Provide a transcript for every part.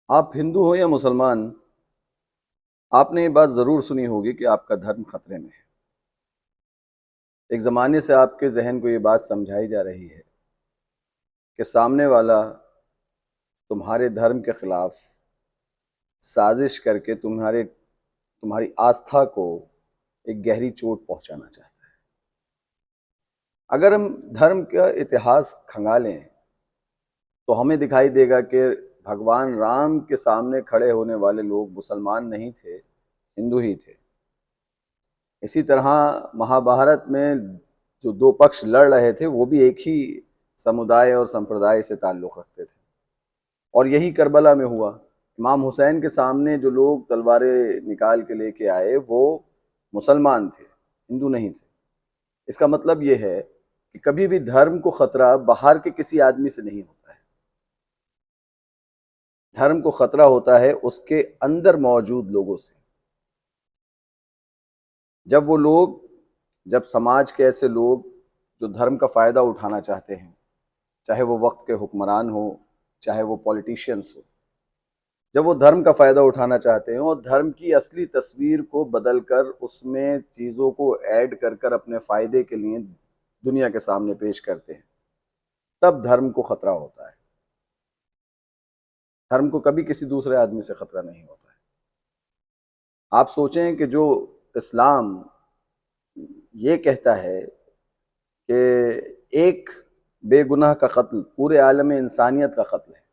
आप हिंदू हो या मुसलमान, आपने ये बात ज़रूर सुनी होगी कि आपका धर्म खतरे में है। एक ज़माने से आपके जहन को ये बात समझाई जा रही है कि सामने वाला तुम्हारे धर्म के खिलाफ साजिश करके तुम्हारी आस्था को एक गहरी चोट पहुंचाना चाहता है। अगर हम धर्म का इतिहास खंगालें तो हमें दिखाई देगा कि भगवान राम के सामने खड़े होने वाले लोग मुसलमान नहीं थे, हिंदू ही थे। इसी तरह महाभारत में जो दो पक्ष लड़ रहे थे वो भी एक ही समुदाय और संप्रदाय से ताल्लुक़ रखते थे। और यही करबला में हुआ। इमाम हुसैन के सामने जो लोग तलवारें निकाल के लेके आए वो मुसलमान थे, हिंदू नहीं थे। इसका मतलब ये है कि कभी भी धर्म को खतरा बाहर के किसी आदमी से नहीं होता है। धर्म को खतरा होता है उसके अंदर मौजूद लोगों से। जब समाज के ऐसे लोग जो धर्म का फ़ायदा उठाना चाहते हैं, चाहे वो वक्त के हुक्मरान हो, चाहे वो पॉलिटिशियंस हो, जब वो धर्म का फ़ायदा उठाना चाहते हैं और धर्म की असली तस्वीर को बदल कर उसमें चीज़ों को ऐड कर कर अपने फ़ायदे के लिए दुनिया के सामने पेश करते हैं, तब धर्म को ख़तरा होता है। धर्म को कभी किसी दूसरे आदमी से ख़तरा नहीं होता है। आप सोचें कि जो इस्लाम ये कहता है कि एक बेगुनाह का कत्ल पूरे आलम इंसानियत का कत्ल है,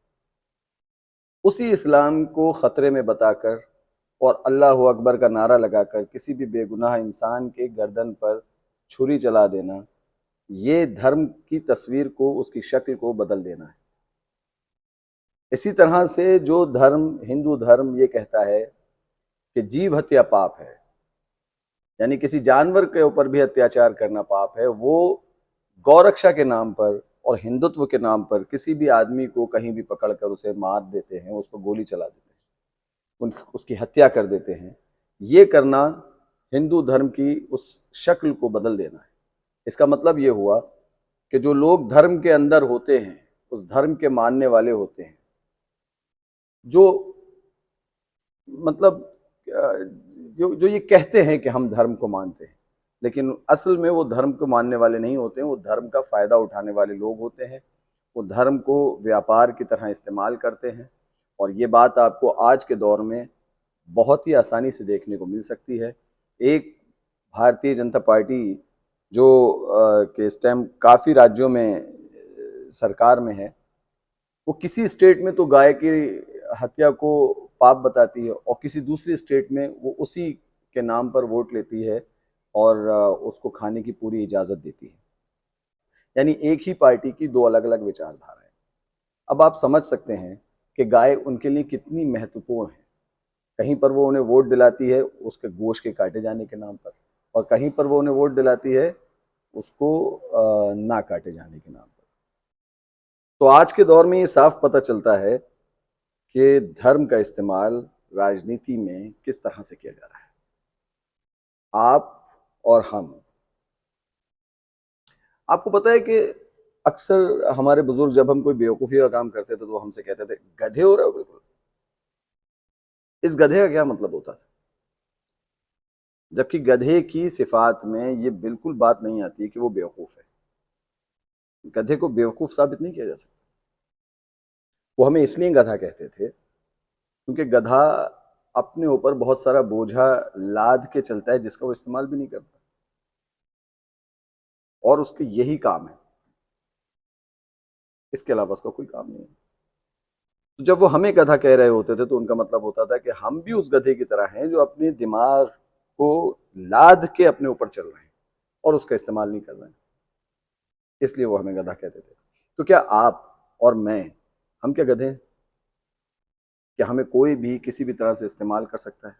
उसी इस्लाम को ख़तरे में बताकर और अल्लाह अकबर का नारा लगाकर किसी भी बेगुनाह इंसान के गर्दन पर छुरी चला देना, ये धर्म की तस्वीर को, उसकी शक्ल को बदल देना है। इसी तरह से जो धर्म, हिंदू धर्म ये कहता है कि जीव हत्या पाप है, यानी किसी जानवर के ऊपर भी अत्याचार करना पाप है, वो गौरक्षा के नाम पर और हिंदुत्व के नाम पर किसी भी आदमी को कहीं भी पकड़कर उसे मार देते हैं, उस पर गोली चला देते हैं, उसकी हत्या कर देते हैं। ये करना हिंदू धर्म की उस शक्ल को बदल देना है। इसका मतलब ये हुआ कि जो लोग धर्म के अंदर होते हैं, उस धर्म के मानने वाले होते हैं, जो मतलब जो जो ये कहते हैं कि हम धर्म को मानते हैं, लेकिन असल में वो धर्म को मानने वाले नहीं होते हैं, वो धर्म का फ़ायदा उठाने वाले लोग होते हैं। वो धर्म को व्यापार की तरह इस्तेमाल करते हैं। और ये बात आपको आज के दौर में बहुत ही आसानी से देखने को मिल सकती है। एक भारतीय जनता पार्टी जो कि इस टाइम काफ़ी राज्यों में सरकार में है, वो किसी स्टेट में तो गाय की हत्या को पाप बताती है और किसी दूसरी स्टेट में वो उसी के नाम पर वोट लेती है और उसको खाने की पूरी इजाज़त देती है। यानी एक ही पार्टी की दो अलग अलग विचारधाराएं। अब आप समझ सकते हैं कि गाय उनके लिए कितनी महत्वपूर्ण है। कहीं पर वो उन्हें वोट दिलाती है उसके गोश्त के काटे जाने के नाम पर, और कहीं पर वो उन्हें वोट दिलाती है उसको ना काटे जाने के नाम पर। तो आज के दौर में ये साफ पता चलता है कि धर्म का इस्तेमाल राजनीति में किस तरह से किया जा रहा है। आप और हम, आपको पता है कि अक्सर हमारे बुजुर्ग जब हम कोई बेवकूफ़ी का काम करते थे तो वो हमसे कहते थे गधे हो रहे हो बिल्कुल। इस गधे का क्या मतलब होता था? जबकि गधे की सिफात में ये बिल्कुल बात नहीं आती कि वो बेवकूफ़ है। गधे को बेवकूफ़ साबित नहीं किया जा सकता। वो हमें इसलिए गधा कहते थे क्योंकि गधा अपने ऊपर बहुत सारा बोझा लाद के चलता है जिसका वो इस्तेमाल भी नहीं करता, और उसके यही काम है, इसके अलावा उसका कोई काम नहीं है। तो जब वो हमें गधा कह रहे होते थे तो उनका मतलब होता था कि हम भी उस गधे की तरह हैं जो अपने दिमाग को लाद के अपने ऊपर चल रहे हैं और उसका इस्तेमाल नहीं कर रहे हैं, इसलिए वो हमें गधा कहते थे। तो क्या आप और मैं, हम क्या गधे हैं? क्या हमें कोई भी किसी भी तरह से इस्तेमाल कर सकता है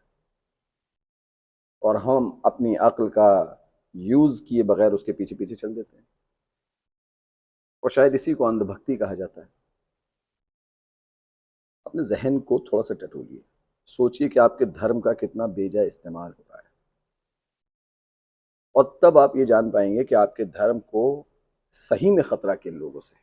और हम अपनी अक्ल का यूज़ किए बगैर उसके पीछे पीछे चल देते हैं? और शायद इसी को अंधभक्ति कहा जाता है। अपने जहन को थोड़ा सा टटोलिए, सोचिए कि आपके धर्म का कितना बेजा इस्तेमाल हो रहा है, और तब आप ये जान पाएंगे कि आपके धर्म को सही में खतरा किन लोगों से है।